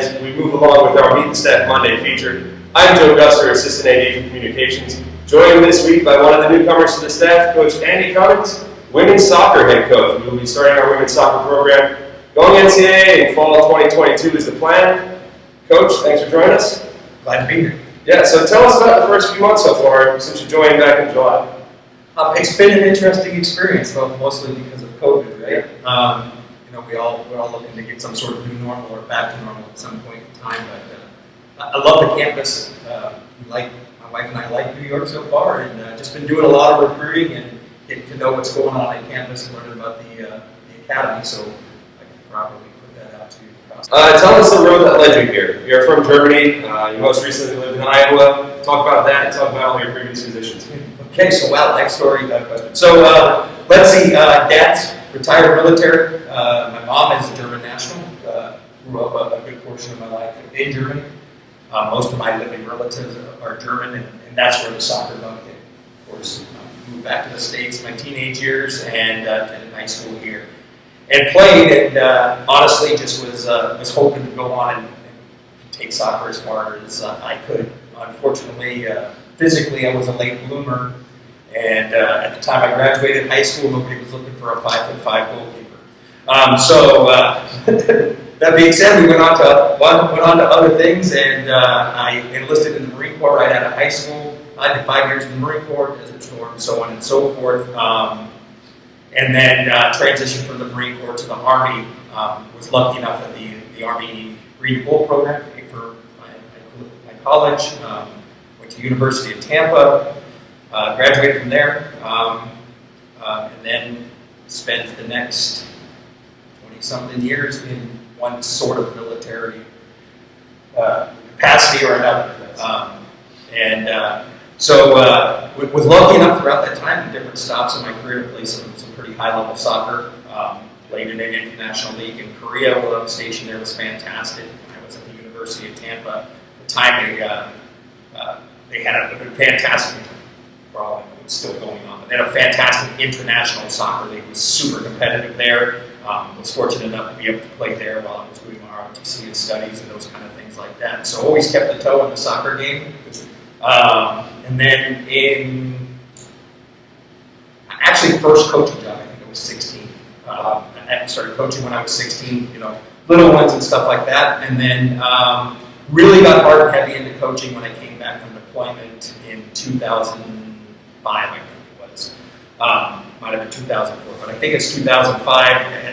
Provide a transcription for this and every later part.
as we move along with our Meet the Staff Monday feature. I'm Joe Guster, Assistant AD for Communications, joined this week by one of the newcomers to the staff, Coach Andy Commins, Women's Soccer Head Coach. We will be starting our Women's Soccer program going NCAA in fall 2022 is the plan. Coach, thanks for joining us. Glad to be here. Yeah, so tell us about the first few months so far since you joined back in July. It's been an interesting experience, well, mostly because of COVID, right? We're all looking to get some sort of new normal or back to normal at some point in time. But I love the campus. My wife and I like New York so far, and just been doing a lot of recruiting and getting to know what's going on in campus and learning about the academy. So I can probably put that out to you. Tell us the road that led you here. You're from Germany. You most recently lived in Iowa. Talk about that. Talk about all your previous positions. Okay, so life story. So let's see. Dad's retired military. My mom is a German national. Grew up a good portion of my life in Germany. Most of my living relatives are German, and that's where the soccer bug hit. Of course, moved back to the States in my teenage years and attended high school here. And played, and honestly, just was hoping to go on and take soccer as far as I could. Unfortunately, physically, I was a late bloomer, and at the time I graduated high school, nobody was looking for a 5'5" goalkeeper. That being said, we went on to other things, and I enlisted in the Marine Corps right out of high school. I did 5 years in the Marine Corps, Desert Storm, so on and so forth. And then transitioned from the Marine Corps to the Army. Was lucky enough that the Army Green Bull program paid for my college. Went to University of Tampa, graduated from there, and then spent the next 20-something years in one sort of military capacity or another. So was lucky enough throughout that time in different stops in my career to play some pretty high-level soccer. Played in an international league in Korea while I was stationed there. Was fantastic. I was at the University of Tampa. At the time, they had a fantastic, probably it's still going on, but they had a fantastic international soccer league. It was super competitive there. Was fortunate enough to be able to play there while I was doing my ROTC and studies and those kind of things like that. So always kept the toe in the soccer game. And then actually first coaching job, I think I was 16. I started coaching when I was 16, little ones and stuff like that. And then really got hard and heavy into coaching when I came back from deployment in 2005, I think it was. Might have been 2004, but I think it's 2005.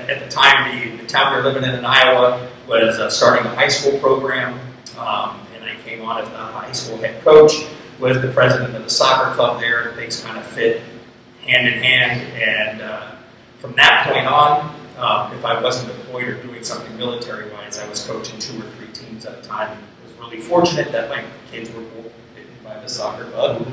At the time, the town we were living in Iowa was starting a high school program, and I came on as the high school head coach, was the president of the soccer club there. Things kind of fit hand in hand, and from that point on, if I wasn't deployed or doing something military-wise, I was coaching 2 or 3 teams at a time. I was really fortunate that my kids were both bitten by the soccer bug,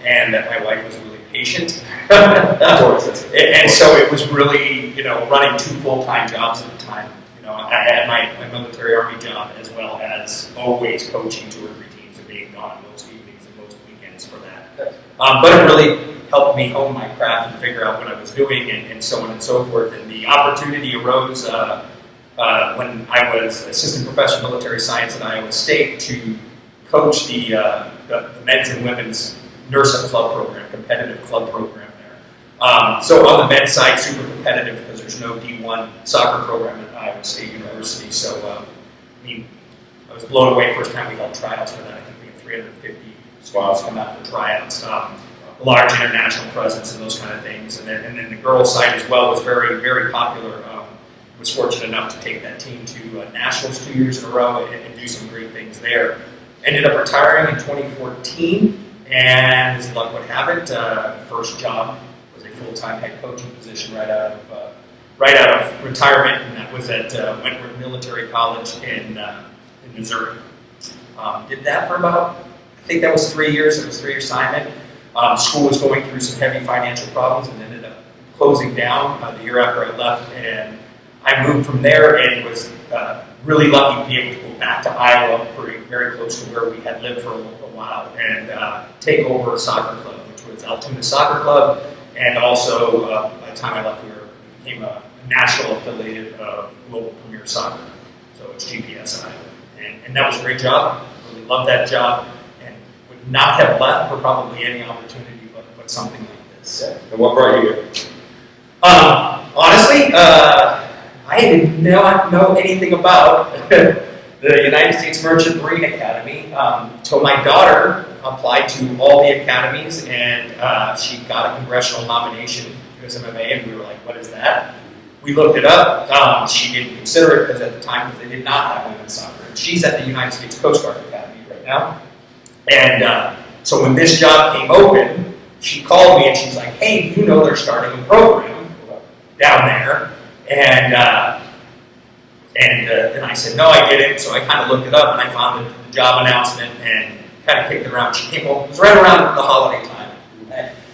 and that my wife was really patient. And so it was really, running 2 full-time jobs at the time. I had my military Army job as well as always coaching 2 or 3 teams and being gone most evenings and most weekends for that. But it really helped me hone my craft and figure out what I was doing and so on and so forth. And the opportunity arose when I was assistant professor of military science at Iowa State to coach the men's and women's NURSA club program, competitive club program there. So on the men's side, super competitive because there's no D1 soccer program at Iowa State University. So, I was blown away first time we held tryouts for that. I think we had 350 squads come out for tryouts. Large international presence and those kind of things. And then the girls' side as well was very, very popular. Was fortunate enough to take that team to nationals 2 years in a row and do some great things there. Ended up retiring in 2014. And as luck would have it, first job was a full-time head coaching position right out of retirement, and that was at Wentworth Military College in Missouri. Did that for about, I think that was 3 years. It was a 3-year assignment. School was going through some heavy financial problems and ended up closing down the year after I left, and I moved from there and was really lucky to be able to go back to Iowa, very close to where we had lived for a while, and take over a soccer club, which was Altoona Soccer Club, and also by the time I left, we became a national affiliate of Global Premier Soccer. So it's GPSI. And that was a great job. Really loved that job. And would not have left for probably any opportunity but something like this. Yeah. And what brought you here? Honestly, I did not know anything about the United States Merchant Marine Academy. So my daughter applied to all the academies, and she got a congressional nomination to USMMA, and we were like, what is that? We looked it up. She didn't consider it because at the time they did not have women's soccer. And she's at the United States Coast Guard Academy right now. And so when this job came open, she called me and she's like, hey, you know they're starting a program down there. And I said, no, I didn't. So I kind of looked it up and I found the job announcement and kind of kicked it around. She came home, it was right around the holiday time.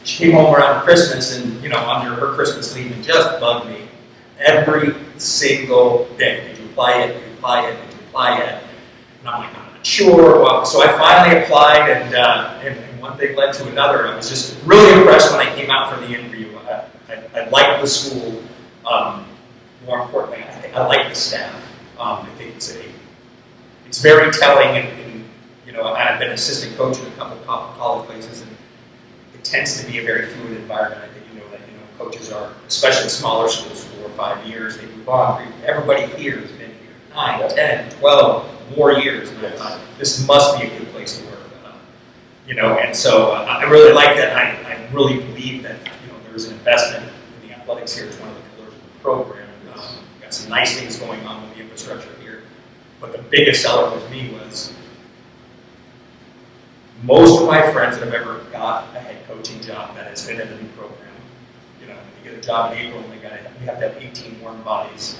She came home around Christmas and, under her Christmas leave and just bugged me every single day. Did you apply it? Did you apply it? Did you apply it? And I'm like, I'm not sure. Well, so I finally applied and one thing led to another. I was just really impressed when I came out for the interview. I liked the school. More importantly, I like the staff. I think it's very telling, and I've been assistant coach in a couple of college places, and it tends to be a very fluid environment. I think coaches are, especially in smaller schools, 4 or 5 years. They move on. Everybody here has been here 9, 10, 12 more years. And I thought this must be a good place to work. And so I really like that. I really believe that there's an investment in the athletics here. It's one of the pillars of the program. Got some nice things going on with the infrastructure here. But the biggest seller with me was most of my friends that have ever got a head coaching job that has been in a new program. You get a job in April and you have to have 18 warm bodies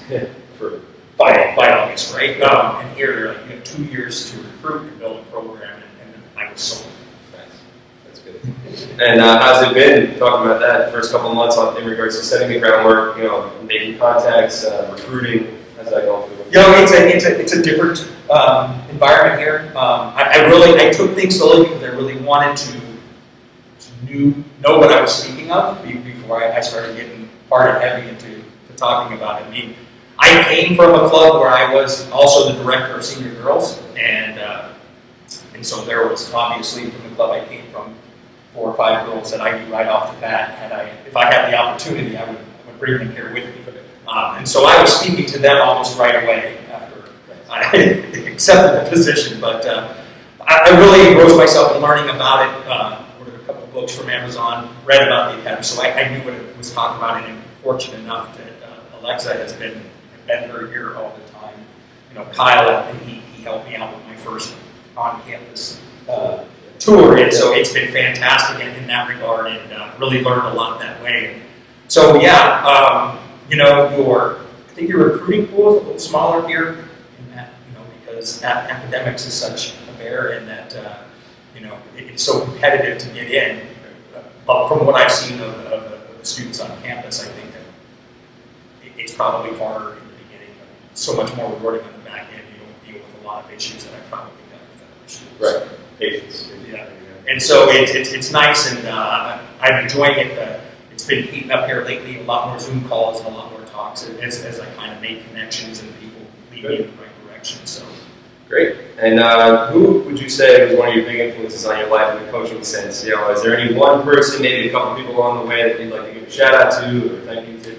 by August, right? And here you're like, you have 2 years to recruit and build a program, and I was sold. That's good. And how's it been, talking about that, first couple of months in regards to setting the groundwork, making contacts, recruiting, how's that going for you? It's a different environment here. I took things slowly because I really wanted to know what I was speaking of before I started getting hard and heavy into talking about it. I mean, I came from a club where I was also the director of senior girls, and so there was obviously from the club I came from 4 or 5 girls that I knew right off the bat. If I had the opportunity, I would bring them here with me. And so I was speaking to them almost right away after I accepted the position. But I really engrossed myself in learning about it. Ordered a couple of books from Amazon, read about the academy, so I knew what it was talking about, and I'm fortunate enough that Alexa has been here all the time. Kyle, he helped me out with my first on-campus tour, and so it's been fantastic in that regard, and really learned a lot that way. So yeah, I think your recruiting pool is a little smaller here, in that, because academics is such a bear, and that it's so competitive to get in. But from what I've seen of the students on campus, I think that it's probably harder in the beginning, but so much more rewarding on the back end. You don't deal with a lot of issues that I probably got with other students. Right. Patience. Yeah. And so it's nice, and I'm enjoying it. It's been heating up here lately. A lot more Zoom calls and a lot more talks as I kind of make connections and people lead me in the right direction. So great. And who would you say was one of your big influences on your life in the coaching sense? Is there any one person, maybe a couple people along the way that you'd like to give a shout out to or thank you to?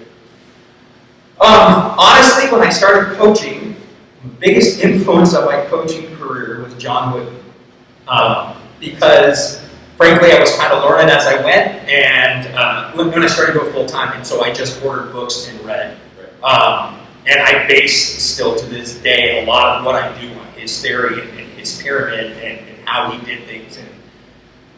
Honestly, when I started coaching, the biggest influence of my coaching career was John Wooden. Because frankly, I was kind of learning as I went, and when I started going full time, and so I just ordered books and read. And I base still to this day a lot of what I do on his theory and his pyramid and how he did things and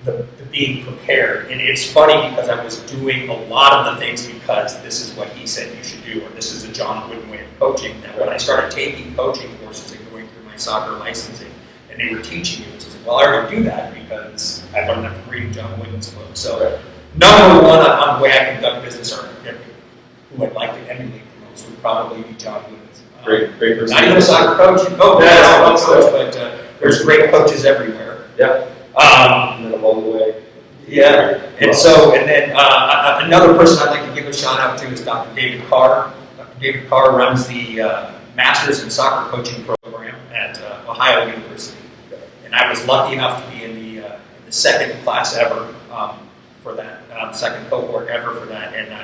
the being prepared. And it's funny because I was doing a lot of the things because this is what he said you should do, or this is a John Wooden way of coaching. That when I started taking coaching courses and going through my soccer licensing, and they were teaching me, well, I already do that because I learned that from reading John Wooden's book. So, number one on the way I conduct business, or who I'd like to emulate the most, would probably be John Wooden's. Great person. Not even a soccer coach. No, yeah, coach, but there's great coaches everywhere. Yeah. And then along the way. Yeah. And then another person I'd like to give a shout out to is Dr. David Carr. Dr. David Carr runs the master's in soccer coaching program at Ohio University. And I was lucky enough to be in the second class ever for that, second cohort ever for that. And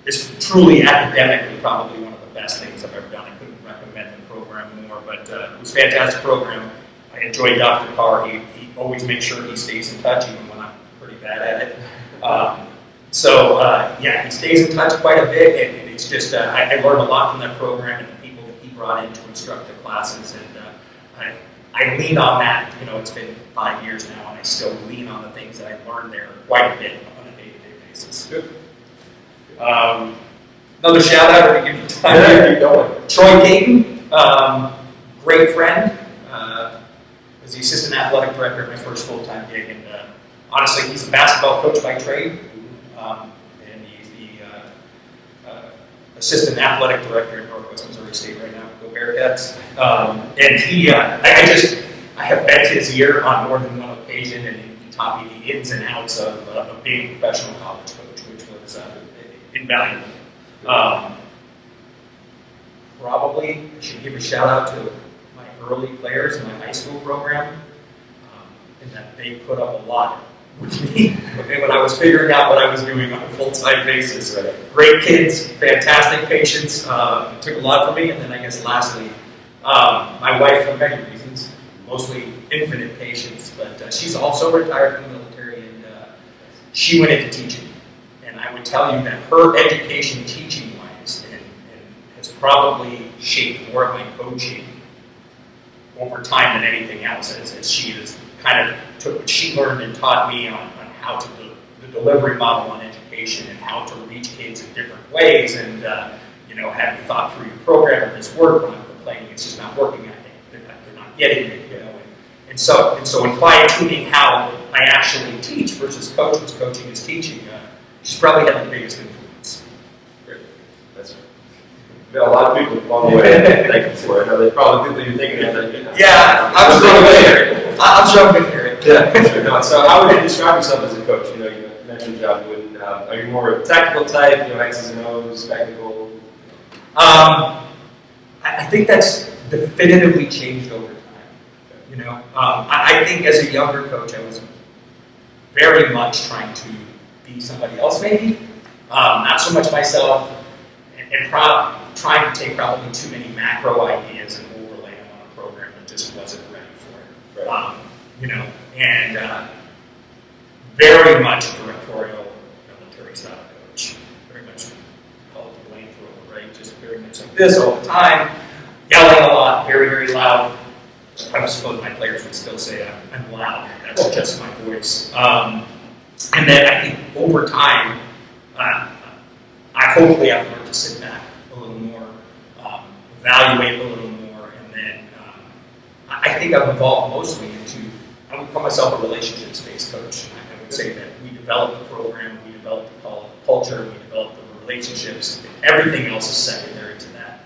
it's truly academically probably one of the best things I've ever done. I couldn't recommend the program more, but it was a fantastic program. I enjoyed Dr. Carr. He always makes sure he stays in touch, even when I'm pretty bad at it. Yeah, he stays in touch quite a bit, and it's just, I learned a lot from that program and the people that he brought in to instruct the classes, and I lean on that. You know, it's been 5 years now, and I still lean on the things that I learned there quite a bit on a day-to-day basis. Good. Another shout out to give you time. Yeah, keep going. Troy Caton, great friend, was the assistant athletic director at my first full-time gig, and honestly, he's a basketball coach by trade, and he's the assistant athletic director at Northwest Missouri State right now. Go Bearcats! And he, I have bent his ear on more than one occasion, and he taught me the ins and outs of being a professional college coach, which was invaluable. Probably I should give a shout out to my early players in my high school program, in that they put up a lot with me when I was figuring out what I was doing on a full-time basis. Great kids, fantastic patients, took a lot from me. And then I guess lastly, my wife, for many reasons, mostly infinite patience, but she's also retired from the military, and she went into teaching. And I would tell you that her education teaching-wise and has probably shaped more of my coaching over time than anything else, as she has kind of took what she learned and taught me on how to do the delivery model on education and how to reach kids in different ways, and have you thought through your program or this work when I'm complaining it's just not working, they're not getting it, and so in fine-tuning how I actually teach versus coach, because coaching is teaching, she's probably had the biggest influence. Great. That's right. We've got a lot of people along the way. Thank you for it. I know there's probably people you're thinking of that. Yeah, I'm jumping here. Yeah. So how would you describe yourself as a coach? You mentioned John Wooden. Are you more of a tactical type, X's and O's, technical? I think that's definitively changed over time. I think as a younger coach, I was very much trying to be somebody else, maybe. Not so much myself, and trying to take probably too many macro ideas and overlay them on a program that just wasn't ready for it. Right. And very much directorial, military style coach. Very much call it the blame thrower, right? Just very much like this all the time, yelling a lot, very, very loud. I suppose my players would still say I'm loud. That's just my voice. And then I think over time, hopefully I've learned to sit back a little more, evaluate a little more, and then I think I've evolved mostly into, I would call myself a relationships-based coach. I would say that we develop the program, we develop the culture, we develop the relationships, and everything else is secondary to that.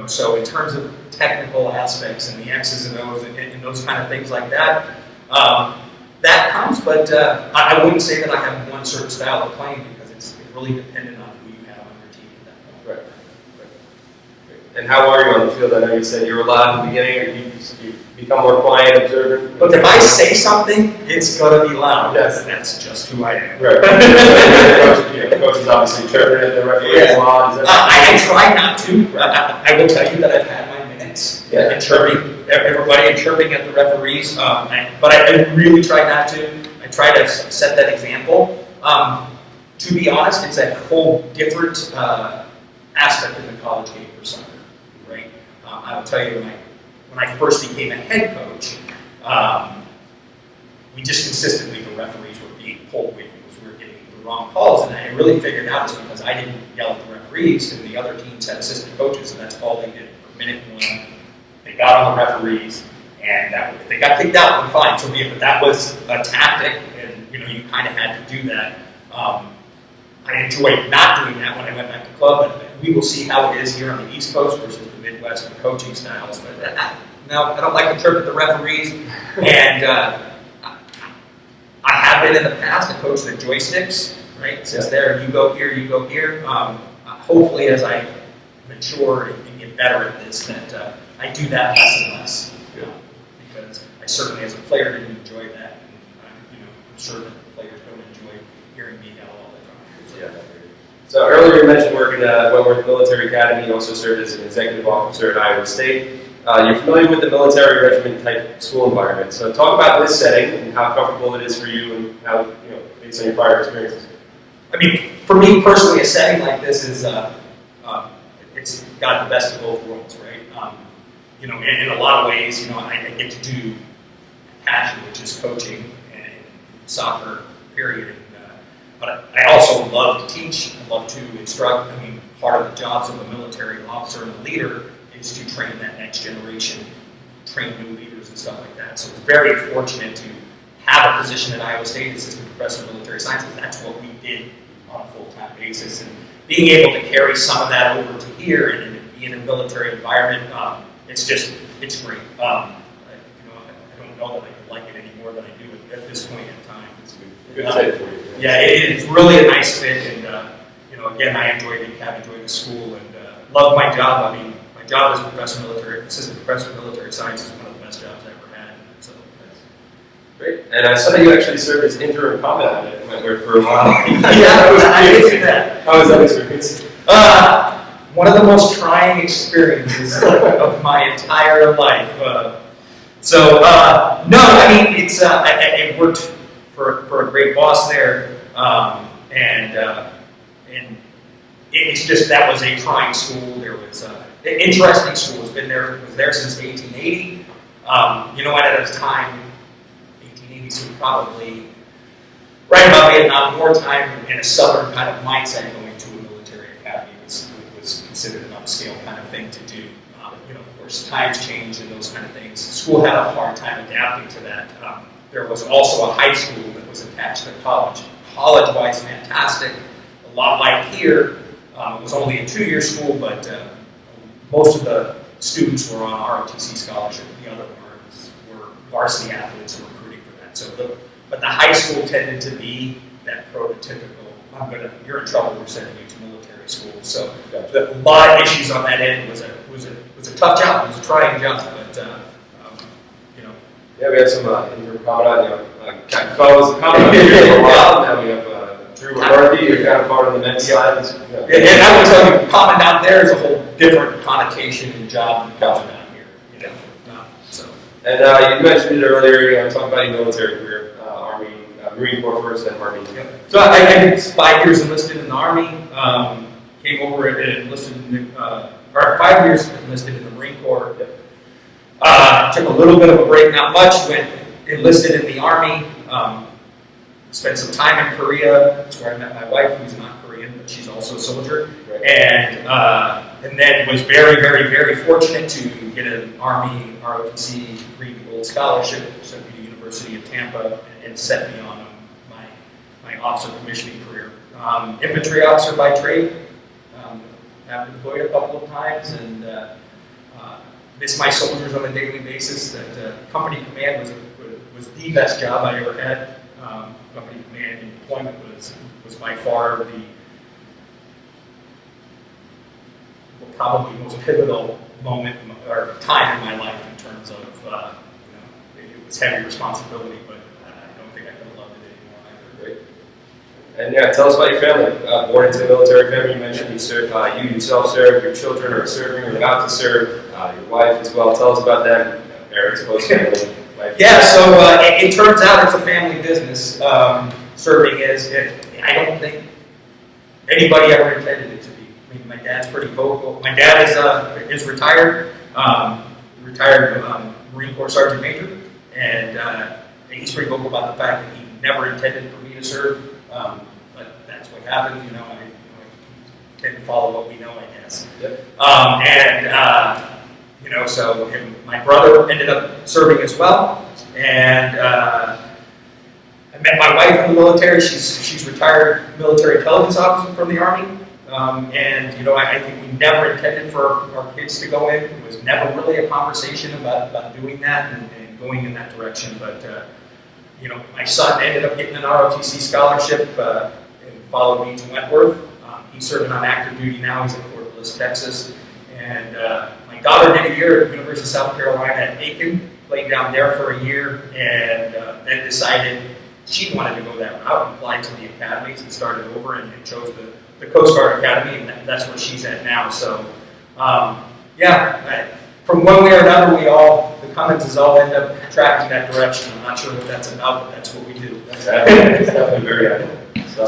So in terms of technical aspects and the X's and O's and those kind of things like that, that comes, but I wouldn't say that I have one certain style of playing, because it's really dependent on who you have on your team at that point. Right. And how are you on the field? I know you said you were loud at the beginning, or you become more quiet, observant. But if I say something, it's going to be loud. Yes. That's just who I am. Right. Coach is obviously chirping at the referee a lot. I try not to. I will tell you that I've had my minutes and chirping everybody and chirping at the referees, but I really try not to. I try to set that example. To be honest, it's a whole different aspect of the college game for soccer, right? I will tell you, when I first became a head coach, we just consistently, the referees were being pulled away because we were getting the wrong calls, and I really figured out it's because I didn't yell at the referees, and the other teams had assistant coaches, and that's all they did. For minute one, they got on the referees, and if they got kicked out, then fine, so be it. But that was a tactic, and you kind of had to do that. I enjoyed not doing that when I went back to club, but we will see how it is here on the East Coast versus the Midwest and coaching styles. But no, I don't like to chirp at the referees, and I have been in the past to coach the joysticks, right? Since there, you go here, you go here. Hopefully, as I mature and get better at this, that I do that less and less. Because I certainly, as a player, didn't enjoy that. And I'm sure that the players don't enjoy hearing me yell all the time. Yeah. So earlier you mentioned working at Wentworth Military Academy. You also served as an executive officer at Iowa State. You're familiar with the military regiment type school environment. So talk about this setting and how comfortable it is for you, and how, based on your prior experiences. I mean, for me personally, a setting like this is it's got the best of both worlds, right? In a lot of ways, I get to do passion, which is coaching and soccer, period. But I also love to teach. I love to instruct. I mean, part of the jobs of a military officer and a leader is to train that next generation, train new leaders and stuff like that. So it's very fortunate to have a position at Iowa State, assistant professor of military science, because that's what we did on a full-time basis. And being able to carry some of that over to here and be in a military environment, it's great. I don't know that I could like it any more than I do at this point in time. It's a good fit for you. Yeah, it's really a nice fit, and again, I enjoy the school, and love my job. I mean, my job as assistant professor of military science is one of the best jobs I ever had. So that's great. And I saw that you actually served as interim commandant at Wentworth for a while. I did see that. How was that experience? One of the most trying experiences of my entire life. No, I mean, it's I worked for a great boss there, and it's just, that was a trying school. There was an interesting school. Was there since 1880. At a time, 1880, so probably right about Vietnam War time, in a southern kind of mindset, going to a military academy was considered an upscale kind of thing to do. Of course, times change and those kind of things. School had a hard time adapting to that. There was also a high school that was attached to college. College-wise, fantastic. A lot like here. It was only a 2-year school, but most of the students were on ROTC scholarship. The other ones were varsity athletes who were recruiting for that. But the high school tended to be that prototypical, you're in trouble, we're sending you to military school. So a lot of issues on that end. Was a tough job. It was a trying job, but Yeah, we had some interim commandant, Captain Fellows, the commandant here for a while. Now we have Drew McCarthy, you're kind of part of the men's side. And I would tell you, commandant there is a whole different connotation and job than commandant here. And you mentioned it earlier, talking about your military career, Army, Marine Corps first, then Army. So I did 5 years enlisted in the Army, came over and enlisted in or 5 years enlisted in the Marine Corps. Took a little bit of a break, not much, went enlisted in the Army, spent some time in Korea. That's where I met my wife, who's not Korean, but she's also a soldier. Right. And then was very, very, very fortunate to get an Army ROTC Green Gold Scholarship, sent me to the University of Tampa, and set me on my officer commissioning career. Infantry officer by trade. I've deployed a couple of times, and miss my soldiers on a daily basis. That company command was the best job I ever had. Company command and deployment was by far probably most pivotal moment or time in my life in terms of it was heavy responsibility, but I don't think I could have loved it anymore either. Great. And yeah, tell us about your family. Born into a military family, you mentioned you yourself served, your children are serving or about to serve, your wife as well. Tell us about them, parents, close family. Yeah, so it turns out it's a family business. Serving is, I don't think anybody ever intended it to be. I mean, my dad's pretty vocal. My dad is retired, retired Marine Corps Sergeant Major, and he's pretty vocal about the fact that he never intended for me to serve. But that's what happens, I tend to follow what we know, I guess. Yep. So my brother ended up serving as well, and I met my wife in the military. She's retired military intelligence officer from the Army, and I think we never intended for our kids to go in. It was never really a conversation about doing that and going in that direction, but my son ended up getting an ROTC scholarship and followed me to Wentworth. He's serving on active duty now. He's at Fort Douglas, Texas. And my daughter did a year at the University of South Carolina at Aiken, played down there for a year, and then decided she wanted to go that route and applied to the academies and started over and chose the Coast Guard Academy, and that's where she's at now. So, from one way or another, the Cummins all end up tracking that direction. I'm not sure what that's about, but that's what we do. Exactly. It's definitely very active. So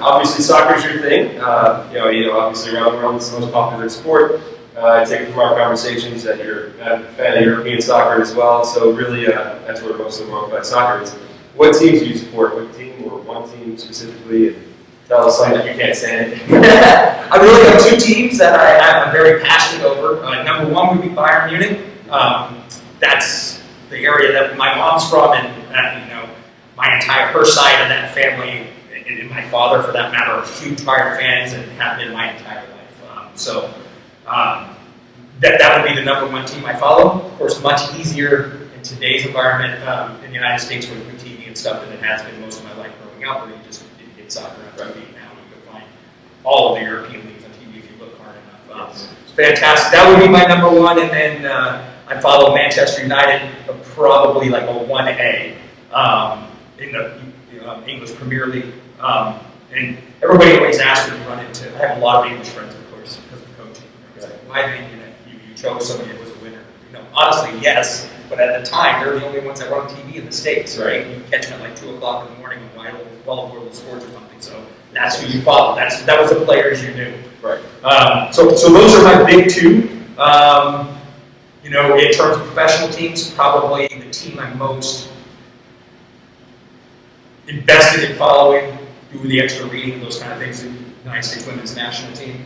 obviously soccer's your thing. Obviously around the world it's the most popular sport. I take it from our conversations that you're a fan of European soccer as well. So really, that's where most of the world plays soccer is. What teams do you support? What team or one team specifically? And tell us something that you can't stand. I really have two teams that I'm very passionate over. Number one would be Bayern Munich. That's the area that my mom's from, and her side of that family, and my father, for that matter, are huge Bayern fans and have been my entire life. That would be the number one team I follow. Of course, much easier in today's environment in the United States with TV and stuff than it has been most of my life growing up, where you just get soccer on TV. Now you can find all of the European leagues on TV if you look hard enough. It's fantastic. That would be my number one, and then I follow Manchester United, probably like a 1A in the English Premier League. And everybody always asks me to run into. I have a lot of English friends, of course, because of coaching. It's like, why did you chose somebody that was a winner? Honestly, yes. But at the time, they're the only ones that were on TV in the States, right? You catch them at like 2 o'clock in the morning on Wild World of Sports or something. So that's who you follow. That was the players you knew. Right. So those are my big two. In terms of professional teams, probably the team I'm most invested in following, doing the extra reading and those kind of things, the United States Women's National Team.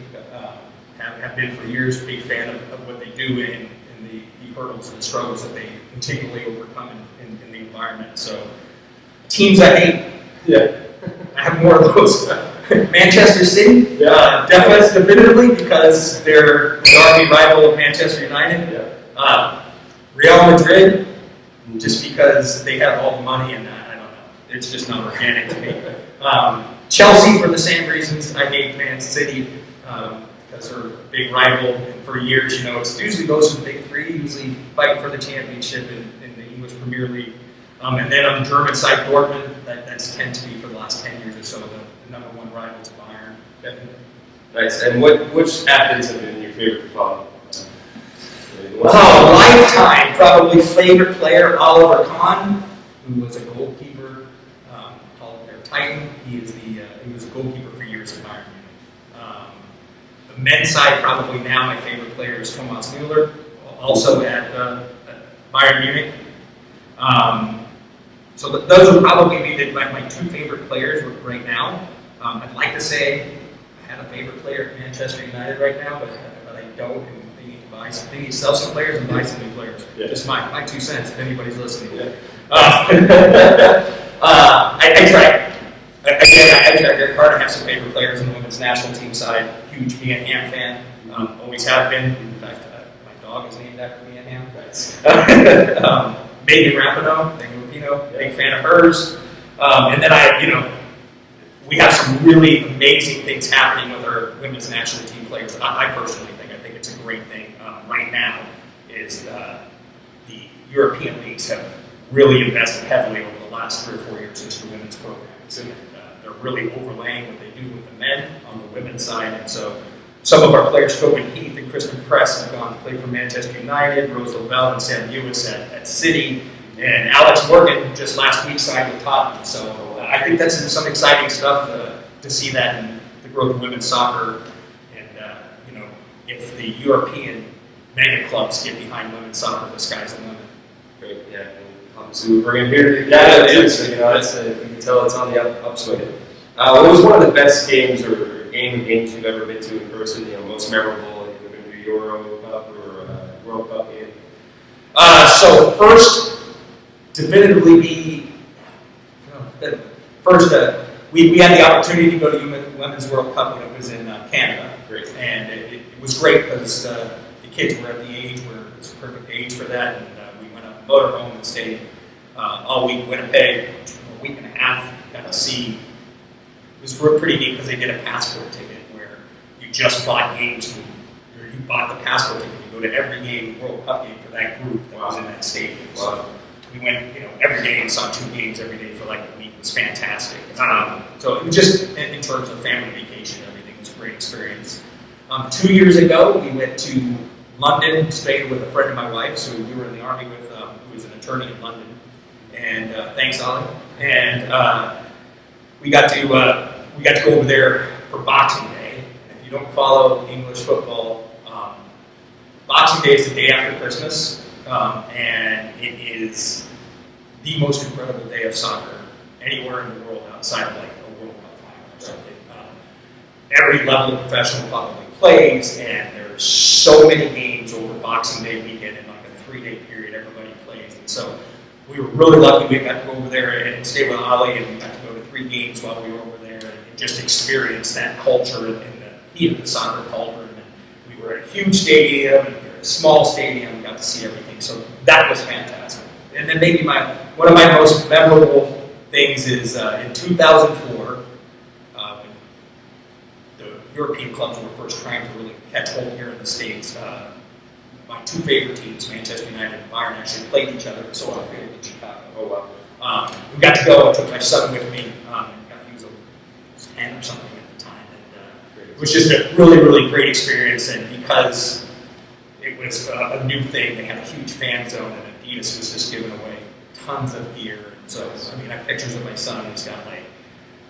Have been for years, big fan of what they do in the hurdles and the struggles that they continually overcome in the environment. So, teams I hate, I have more of those. Manchester City, definitively, because they're the army rival of Manchester United. Real Madrid, just because they have all the money, and I don't know, it's just not organic to me. Chelsea, for the same reasons. I hate Man City. Because they're a big rival, and for years, it's usually goes to the big three, usually fighting for the championship in the English Premier League. And then on the German side, Dortmund, that's tend to be for the last 10 years or so the number one rival to Bayern. Definitely. Nice. And which athletes have been your favorite to follow? Lifetime, probably favorite player, Oliver Kahn, who was a goalkeeper, called their Titan. He was a goalkeeper for years at Bayern. The men's side, probably now my favorite player is Thomas Müller, also at Bayern Munich. So those would probably be my two favorite players right now. I'd like to say I have a favorite player at Manchester United right now, but I don't. And they need to buy some. They need to sell some players and buy some new players. Yeah. Just my 2 cents. If anybody's listening. Yeah. I try. Again, I try very hard to have some favorite players on the women's national team side. Huge Mia Hamm fan. Always have been. In fact, my dog is named after Mia Hamm. Megan Rapinoe, big fan of hers. And then we have some really amazing things happening with our women's national team players. I personally think it's a great thing right now. Is the European leagues have really invested heavily over the last 3 or 4 years into the women's programs. And they're really overlaying what they do with the men on the women's side. And so some of our players, Tobin Heath and Kristen Press, have gone to play for Manchester United, Rose Lavelle and Sam Lewis at City, and Alex Morgan just last week signed with Tottenham. So I think that's some exciting stuff to see that in the growth of women's soccer. And, if the European mega clubs get behind women's soccer, the sky's the limit. Great, yeah. Obviously, we're bringing here. Yeah, it is. You can tell it's on the upswing. What was one of the best games or games you've ever been to in person? Most memorable, maybe Euro Cup or World Cup game. So first, definitively be first. We had the opportunity to go to the Women's World Cup when it was in Canada. Great. And it was great because the kids were at the age where it was a perfect age for that. And we went up motorhome and stayed all week in Winnipeg, a week and a half. Got to see. It was pretty neat because they did a passport ticket where you just bought games from bought the passport ticket to go to every game, World Cup game for that group that was in that stadium. So we went, every day and saw 2 games every day for like a week. It was fantastic. So it was just in terms of family vacation, everything was a great experience. 2 years ago, we went to London, stayed with a friend of my wife's who we were in the Army with, who was an attorney in London. And thanks, Ollie. And we got to go over there for Boxing Day. If you don't follow English football, Boxing Day is the day after Christmas, and it is the most incredible day of soccer anywhere in the world outside of like a World Cup final or something. Every level of professional probably plays, and there's so many games over Boxing Day weekend in like a 3-day period. Everybody plays, and so we were really lucky. We got to go over there and stay with Ollie, and we got to go to 3 games while we were over there, and just experience that culture and the heat of the soccer culture. And we were at a huge stadium, and we were at a small stadium. We got to see everything, so that was fantastic. And then maybe one of my most memorable things is in 2004. European clubs were first trying to really catch hold here in the States. My 2 favorite teams, Manchester United and Bayern, actually played each other at Soldier Field in Chicago. Oh, wow. We got to go. I took my son with me. He was 10 or something at the time. And, it was just a really, really great experience. And because it was a new thing, they had a huge fan zone, and Adidas was just giving away tons of gear. So, I mean, I have pictures of my son. He's got like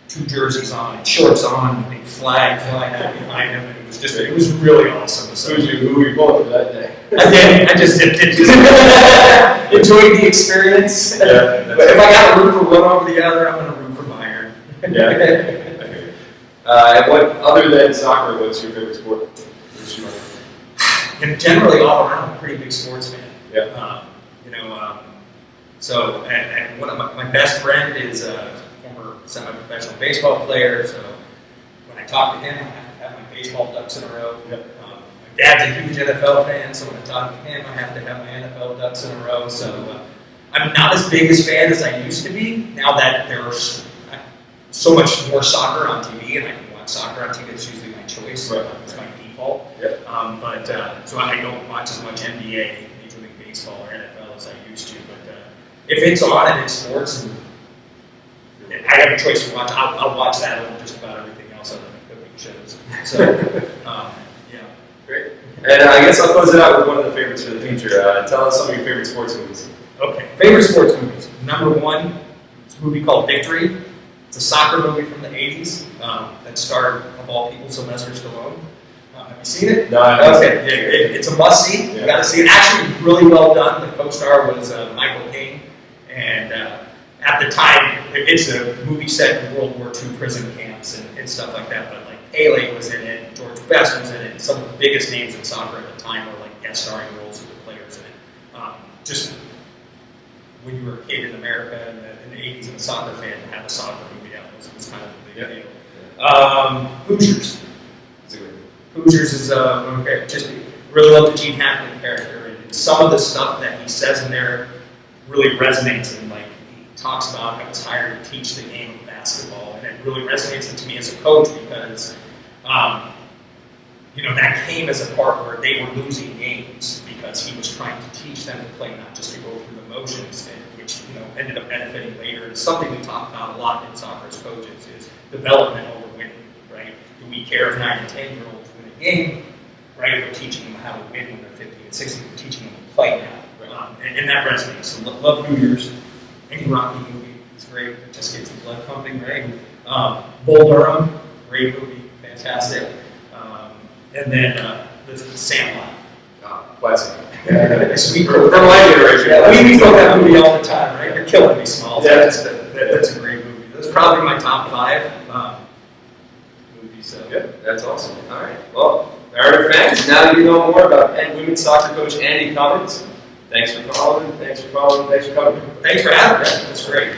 2 jerseys on, and shorts on, a big flag flying out behind him, and it was really awesome. So Who were you pulling for that day? I just did enjoyed the experience. Yeah, But if I got to root for one over the other, I'm going to root for Bayern. Yeah. And what, other than soccer, what's your favorite sport? And generally, all around, I'm a pretty big sports fan. Yeah. So, and one of my best friend is former semi-professional baseball player, so when I talk to him, I have to have my baseball ducks in a row. Yep. My dad's a huge NFL fan, so when I talk to him, I have to have my NFL ducks in a row. So I'm not as big a fan as I used to be, now that there's so much more soccer on TV, and I can watch soccer on TV. It's usually my choice. Right. It's my default. Yep. So I don't watch as much NBA, Major League Baseball, or NFL as I used to. But if it's on and it's sports, and I have a choice to watch, I'll watch that over just about everything else other than cooking shows. So, yeah. Great. And I guess I'll close it out with one of the favorites for the future. Tell us some of your favorite sports movies. Okay. Favorite sports movies. Number 1, it's a movie called Victory. It's a soccer movie from the 80s that starred, of all people, Sylvester Stallone. Have you seen it? No, I haven't. Okay. It's a must-see. You got to see it. Actually, really well done. The co-star was Michael Caine. And at the time, it's a movie set in World War II prison camps and stuff like that. But like Pele was in it, George Best was in it. Some of the biggest names in soccer at the time were like guest starring roles of the players in it. Just when you were a kid in America in the 80s and a soccer fan, to have a soccer movie out was kind of a big deal. Hoosiers. Hoosiers is okay. Just really love the Gene Hackman character, and some of the stuff that he says in there really resonates. And like he talks about how I was hired to teach the game of basketball, and it really resonates to me as a coach because that came as a part where they were losing games because he was trying to teach them to play, not just to go through the motions, which ended up benefiting later. It's something we talk about a lot in soccer as coaches is development over winning. Right? Do we care if 9 and 10-year-olds win a game? Right? We're teaching them how to win when they're 15 and 16. We're teaching them to play now. And that resonates. So love Hoosiers. Any Rocky movie is great. It just gets the blood pumping, right? Bull Durham, great movie, fantastic. And then the Sandlot. Classic. Sweet For my generation. Yeah, we quote that movie all the time, right? You're killing me, Smalls. Yeah. That's a great movie. That's probably my top 5 movies. So. Yeah, that's awesome. All right. Well, Mariner fans, now that you know more about head women's soccer coach Andy Commins, thanks for calling. Thanks for coming. Thanks for having me. That's great.